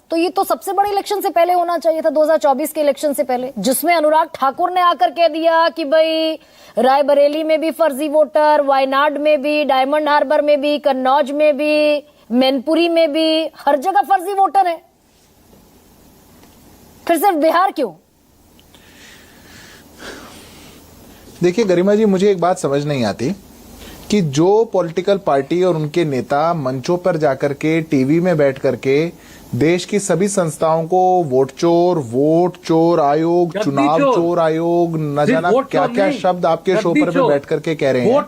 तो ये तो सबसे बड़े इलेक्शन से पहले होना चाहिए था, 2024 के इलेक्शन से पहले, जिसमें अनुराग ठाकुर ने आकर कह दिया कि भाई रायबरेली में भी फर्जी वोटर, वायनाड में भी, डायमंड हार्बर में भी, कन्नौज में भी, मैनपुरी में भी, हर जगह फर्जी वोटर है। फिर सिर्फ बिहार क्यों? देखिए गरिमा जी, मुझे एक बात समझ नहीं आती कि जो पॉलिटिकल पार्टी और उनके नेता मंचों पर जाकर के टीवी में बैठ करके देश की सभी संस्थाओं को वोट चोर आयोग, चुनाव चोर आयोग, न जाना क्या क्या शब्द आपके शो पर बैठ करके कह रहे हैं,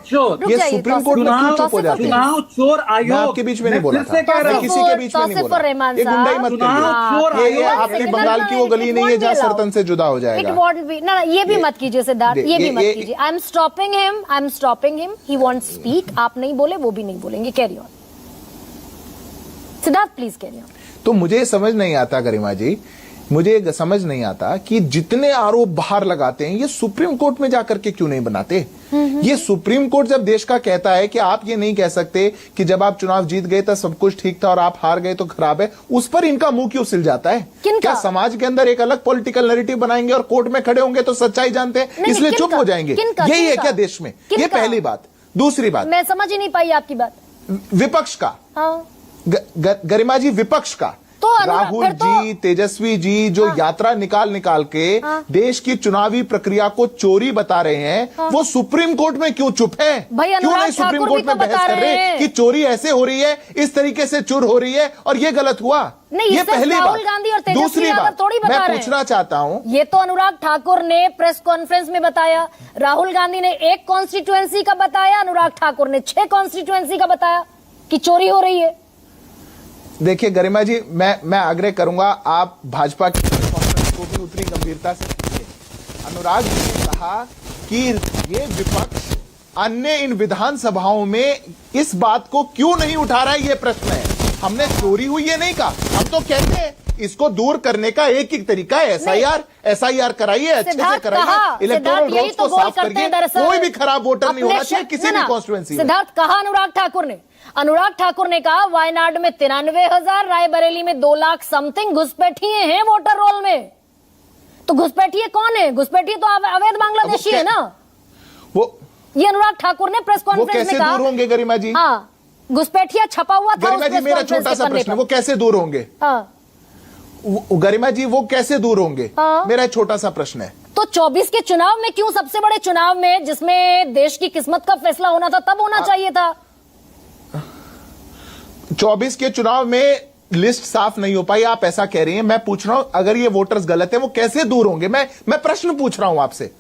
ये सुप्रीम कोर्ट में क्यों चुप हो जाते हैं? चुनाव चोर आयोग, मैं आपके बीच में नहीं बोला था, मैं किसी के बीच में नहीं बोला, ये गुंडाई मत करिए, ये आपकी बंगाल की वो गली नहीं है जहाँ सरतन से जुदा हो जाएगा। ना ये भी मत कीजिए सिद्धार्थ, ये भी मत कीजिए। I am stopping him, he wants speak. आप नहीं बोले, वो भी नहीं बोलेंगे। Carry on Siddharth, please carry on. तो मुझे समझ नहीं आता गरिमा जी, मुझे समझ नहीं आता कि जितने आरोप बाहर लगाते हैं ये सुप्रीम कोर्ट में जाकर के क्यों नहीं बनाते। ये सुप्रीम कोर्ट जब देश का कहता है कि आप ये नहीं कह सकते कि जब आप चुनाव जीत गए तब सब कुछ ठीक था और आप हार गए तो खराब है, उस पर इनका मुंह क्यों सिल जाता है? क्या समाज के अंदर एक अलग पॉलिटिकल नैरेटिव बनाएंगे और कोर्ट में खड़े होंगे तो सच्चाई जानते हैं इसलिए चुप हो जाएंगे? यही है क्या देश में? ये पहली बात। दूसरी बात, मैं समझ ही नहीं पाई आपकी बात। विपक्ष का, गरिमा जी, विपक्ष का तो राहुल जी, तेजस्वी जी जो यात्रा निकाल के देश की चुनावी प्रक्रिया को चोरी बता रहे हैं, वो सुप्रीम कोर्ट में क्यों चुप है? क्यों नहीं सुप्रीम कोर्ट में बहस कर रहे कि चोरी ऐसे हो रही है, इस तरीके से चोर हो रही है और ये गलत हुआ? नहीं, ये पहली राहुल गांधी और बात। दूसरी बात मैं पूछना चाहता हूं, ये तो अनुराग ठाकुर ने प्रेस कॉन्फ्रेंस में बताया। राहुल गांधी ने 1 कॉन्स्टिट्यूएंसी का बताया, अनुराग ठाकुर ने 6 कॉन्स्टिट्यूएंसी का बताया कि चोरी हो रही है। देखिए गरिमा जी, मैं आग्रह करूंगा आप भाजपा की कांग्रेस को भी उतनी गंभीरता से लीजिए। अनुराग जी ने कहा कि ये विपक्ष अन्य इन विधानसभाओं में इस बात को क्यों नहीं उठा रहा है, ये प्रश्न है। हमने चोरी हुई ये नहीं कहा, हम तो कहते हैं इसको दूर करने का एक ही तरीका है एसआईआर कराइए, अच्छे से कराइए, इलेक्टोरल रोल्स को साफ करिए, कोई भी खराब वोटर नहीं होना चाहिए किसी भी कॉन्स्टिट्यूएंसी में। सिद्धार्थ, कहा अनुराग ठाकुर ने कहा वायनाड में 93,000, रायबरेली में 2 लाख समथिंग घुसपैठिए हैं वोटर रोल में। तो घुसपैठिए कौन है? घुसपैठिए तो अवैध बांग्लादेशी है ना। ये अनुराग ठाकुर ने प्रेस कॉन्फ्रेंस में कहा। कैसे दूर होंगे गरिमा जी? हाँ, घुसपैठिया छपा हुआ था। गरिमा जी, मेरा छोटा सा प्रश्न, वो कैसे दूर होंगे? गरिमा जी, वो कैसे दूर होंगे? मेरा छोटा सा प्रश्न है। तो 24 के चुनाव में क्यों, सबसे बड़े चुनाव में जिसमें देश की किस्मत का फैसला होना था, तब होना चाहिए था? 24 के चुनाव में लिस्ट साफ नहीं हो पाई, आप ऐसा कह रही हैं। मैं पूछ रहा हूं, अगर ये वोटर्स गलत है वो कैसे दूर होंगे? मैं प्रश्न पूछ रहा हूं आपसे।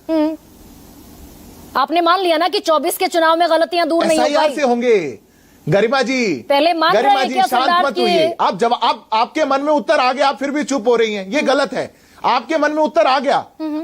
आपने मान लिया ना कि 24 के चुनाव में गलतियां दूर नहीं हो पाई। से होंगे गरिमा जी, पहले मान गरिमा जी क्या शांत मत होइए। आप जब आपके मन में उत्तर आ गया, आप फिर भी चुप हो रही हैं, ये गलत है। आपके मन में उत्तर आ गया,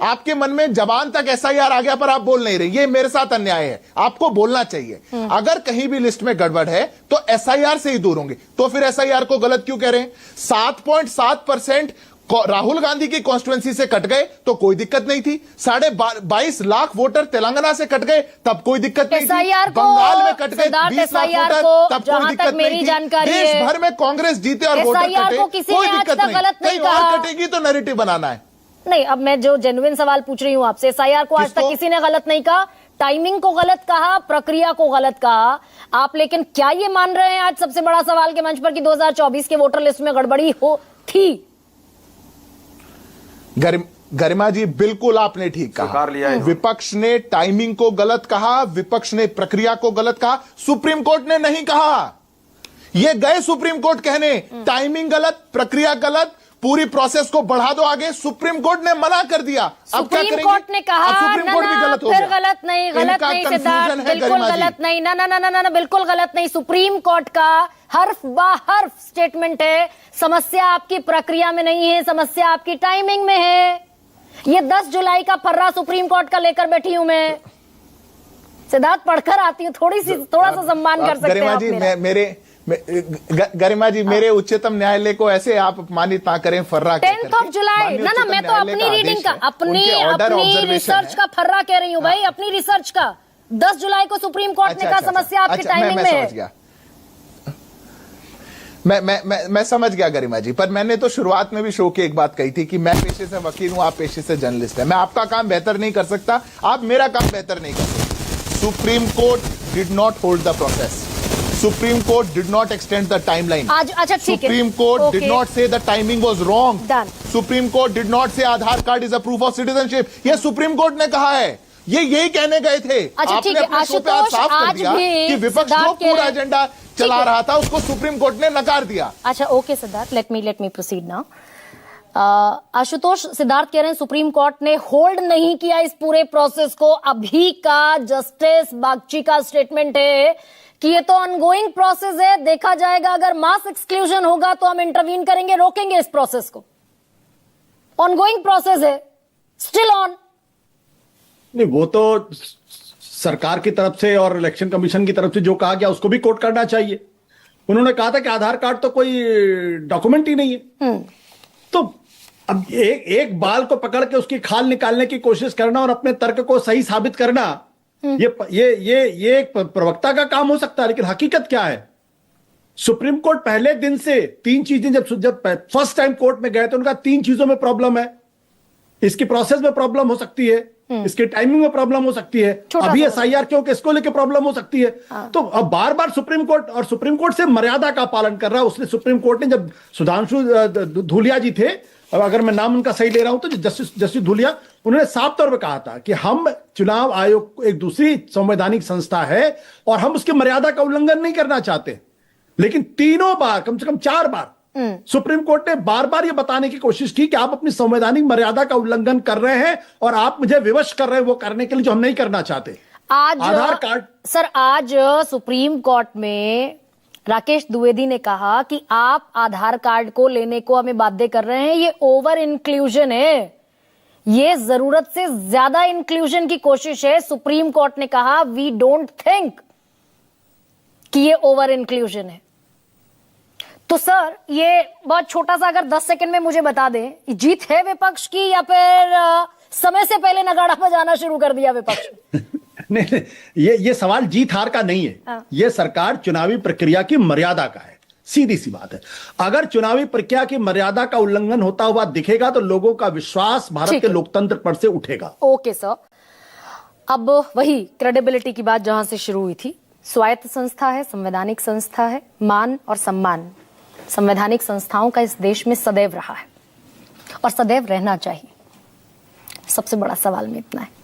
आपके मन में जबान तक एसआईआर आ गया पर आप बोल नहीं रहे, ये मेरे साथ अन्याय है। आपको बोलना चाहिए। अगर कहीं भी लिस्ट में गड़बड़ है तो एसआईआर से ही दूर होंगे, तो फिर एसआईआर को गलत क्यों कह रहे हैं? 7.7% राहुल गांधी की कॉन्स्टिट्यूएंसी से कट गए तो कोई दिक्कत नहीं थी। 22.5 लाख वोटर तेलंगाना से कट गए तब कोई दिक्कत नहीं थी। बंगाल में कट गए 20 लाख वोटर तब कोई दिक्कत नहीं थी। देश भर में कांग्रेस जीते और वोटर कटे, कोई दिक्कत नहीं। कहीं और कटेगी तो नैरेटिव बनाना है। नहीं, अब मैं जो जेन्युइन सवाल पूछ रही हूं आपसे, एसआईआर को आज तक किसी ने गलत नहीं कहा, टाइमिंग को गलत कहा, प्रक्रिया को गलत कहा आप, लेकिन क्या ये मान रहे हैं आज सबसे बड़ा सवाल के मंच पर कि 2024 के वोटर लिस्ट में गड़बड़ी हो थी? गरिमा जी, बिल्कुल आपने ठीक कहा। विपक्ष ने टाइमिंग को गलत कहा, विपक्ष ने प्रक्रिया को गलत कहा, सुप्रीम कोर्ट ने नहीं कहा। ये गए सुप्रीम कोर्ट कहने टाइमिंग गलत, प्रक्रिया गलत, पूरी प्रोसेस को बढ़ा दो आगे। सुप्रीम कोर्ट ने मना कर दिया। अब क्या करेंगे? कोर्ट ने कहा सुप्रीम कोर्ट भी गलत हो गया। गलत नहीं सिद्धार्थ, बिल्कुल गलत नहीं। ना बिल्कुल गलत नहीं। सुप्रीम कोर्ट का हर्फ बा हर्फ स्टेटमेंट है, समस्या आपकी प्रक्रिया में नहीं है, समस्या आपकी टाइमिंग में है। ये 10 जुलाई का फर्रा सुप्रीम कोर्ट का लेकर बैठी हूं मैं। सिद्धार्थ, पढ़कर आती हूँ, थोड़ा सा सम्मान कर सकते हैं गरिमा जी, मेरे उच्चतम न्यायालय को ऐसे आप अपमानित ना करें। फर्रा 10 जुलाई ना मैं तो अपनी रीडिंग का, अपनी रिसर्च का फर्रा कह रही हूँ भाई, अपनी रिसर्च का। 10 जुलाई को सुप्रीम कोर्ट ने कहा समस्या आपकी टाइमिंग में है। मैं समझ गया गरिमा जी, पर मैंने तो शुरुआत में भी शो की एक बात कही थी कि मैं पेशे से वकील हूं, आप पेशे से जर्नलिस्ट हैं। मैं आपका काम बेहतर नहीं कर सकता, आप मेरा काम बेहतर नहीं कर सकते। Supreme Court did not hold the process, Supreme Court did not extend the timeline, आज अच्छा ठीक है, Supreme Court did not say the timing was wrong, Done. Supreme Court did not say Aadhaar card is a proof of citizenship. ये Supreme Court ने कहा है, ये यही कहने गए थे। अच्छा ठीक आपने है अपने शो पे आज आशुतोष, साफ कर आज दिया भी कि विपक्ष जो सिद्धार्थ कह पूरा रहे हैं- एजेंडा चला ठीक है। रहा था उसको सुप्रीम कोर्ट ने नकार दिया। अच्छा okay Siddharth, let me proceed now. Ashutosh, Siddharth कह रहे हैं सुप्रीम कोर्ट ने होल्ड नहीं किया इस पूरे प्रोसेस को। अभी का जस्टिस बागची का स्टेटमेंट है कि ये तो ऑनगोइंग प्रोसेस है, देखा जाएगा, अगर मास एक्सक्लूजन होगा तो हम इंटरवीन करेंगे, रोकेंगे इस प्रोसेस को। ऑनगोइंग प्रोसेस है, स्टिल ऑन। नहीं, वो तो सरकार की तरफ से और इलेक्शन कमीशन की तरफ से जो कहा गया उसको भी कोट करना चाहिए। उन्होंने कहा था कि आधार कार्ड तो कोई डॉक्यूमेंट ही नहीं है। तो अब एक बाल को पकड़ के उसकी खाल निकालने की कोशिश करना और अपने तर्क को सही साबित करना, ये एक प्रवक्ता का काम हो सकता है, लेकिन हकीकत क्या है? सुप्रीम कोर्ट पहले दिन से तीन चीजें जब फर्स्ट टाइम कोर्ट में गए तो उनका तीन चीजों में प्रॉब्लम है। इसकी प्रोसेस में प्रॉब्लम हो सकती है, इसके टाइमिंग में प्रॉब्लम हो सकती है, अभी एसआईआर क्यों इसको लेके प्रॉब्लम हो सकती है। तो अब बार बार सुप्रीम कोर्ट से मर्यादा का पालन कर रहा है। उसने सुप्रीम कोर्ट ने जब सुधांशु धूलिया जी थे, अगर मैं नाम उनका सही ले रहा हूं तो जस्टिस धूलिया, उन्होंने साफ तौर पर कहा था कि हम चुनाव आयोग एक दूसरी संवैधानिक संस्था है और हम उसकी मर्यादा का उल्लंघन नहीं करना चाहते। लेकिन तीनों बार, कम से कम 4 बार सुप्रीम कोर्ट ने बार बार यह बताने की कोशिश की कि आप अपनी संवैधानिक मर्यादा का उल्लंघन कर रहे हैं और आप मुझे विवश कर रहे हैं वो करने के लिए जो हम नहीं करना चाहते। आज आधार कार्ड सर, आज सुप्रीम कोर्ट में राकेश द्विवेदी ने कहा कि आप आधार कार्ड को लेने को हमें बाध्य कर रहे हैं, ये ओवर इंक्लूजन है, ये जरूरत से ज्यादा इंक्लूजन की कोशिश है। सुप्रीम कोर्ट ने कहा वी डोंट थिंक कि ये ओवर इंक्लूजन है। तो सर, ये बहुत छोटा सा अगर 10 सेकंड में मुझे बता दें, जीत है विपक्ष की या फिर समय से पहले नगाड़ा बजाना शुरू कर दिया विपक्ष ने? नहीं, ये सवाल जीत हार का नहीं है। ये सरकार चुनावी प्रक्रिया की मर्यादा का है, सीधी सी बात है। अगर चुनावी प्रक्रिया की मर्यादा का उल्लंघन होता हुआ दिखेगा तो लोगों का विश्वास भारत के लोकतंत्र पर से उठेगा। ओके सर, अब वही क्रेडिबिलिटी की बात जहां से शुरू हुई थी, स्वायत्त संस्था है, संवैधानिक संस्था है, मान और सम्मान संवैधानिक संस्थाओं का इस देश में सदैव रहा है और सदैव रहना चाहिए। सबसे बड़ा सवाल में इतना है।